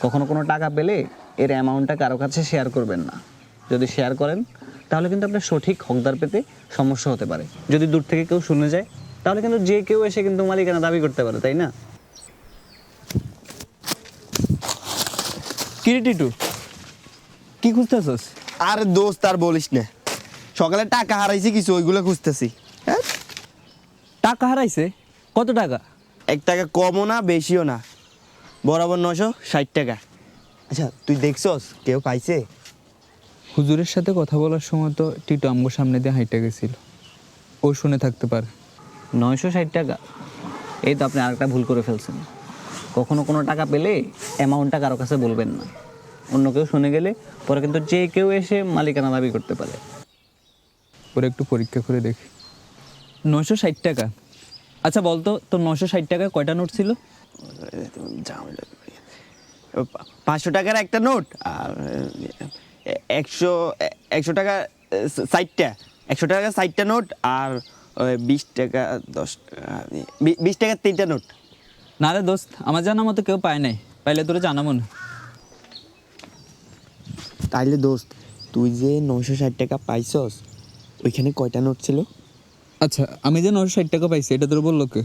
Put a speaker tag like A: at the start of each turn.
A: কখনো কোনো টাকা পেলে এর অ্যামাউন্টটা কারো কাছে শেয়ার করবেন না। যদি শেয়ার করেন তাহলে কিন্তু আপনার সঠিক হকদার পেতে সমস্যা হতে পারে। যদি দূর থেকে কেউ শুনে যায় তাহলে কিন্তু যে কেউ এসে কিন্তু মালিকানা দাবি করতে পারে, তাই না?
B: কিরে টিটু, কি খুঁজতেছস?
C: আর দোস্ত আর বলিস না, সকালে টাকা হারাইছি কিছু, ওইগুলো খুঁজতেছি। হ্যাঁ,
B: টাকা হারাইছে? কত টাকা?
C: 1 টাকা কমও না বেশিও না, বরাবর 960 টাকা। আচ্ছা তুই দেখছস কেউ পাইছে?
D: হুজুরের সাথে কথা বলার সময় তো টিটু আমগোর সামনে দিয়ে হাইটা গেছিল, ও শুনে থাকতে পারে।
A: 960 টাকা? এই তো আপনি আরেকটা ভুল করে ফেলছেন। কখনো কোনো টাকা পেলে অ্যামাউন্টটা কারো কাছে বলবেন না। অন্য কেউ শুনে গেলে পরে কিন্তু যে কেউ এসে মালিকানা দাবি করতে পারে।
D: ওরা একটু পরীক্ষা করে দেখি।
B: 960 টাকা? আচ্ছা বলতো, তোর 960 টাকা কয়টা নোট ছিল?
C: 500 টাকার একটা নোট আর 100 টাকা 60টা, 100 টাকা 60টা নোট আর 20 টাকা 10 টাকা 20 টাকার 3টা নোট।
B: না রে দোস্ত, আমার জানা মতো কেউ পায় নাই, পাইলে তোরা জানাবো না।
C: তাইলে দোস্ত তুই যে 960 টাকা পাইছস, ওইখানে কয়টা নোট ছিল?
D: আচ্ছা, আমি যে 960 টাকা পাইছি এটা তোর বললো কে?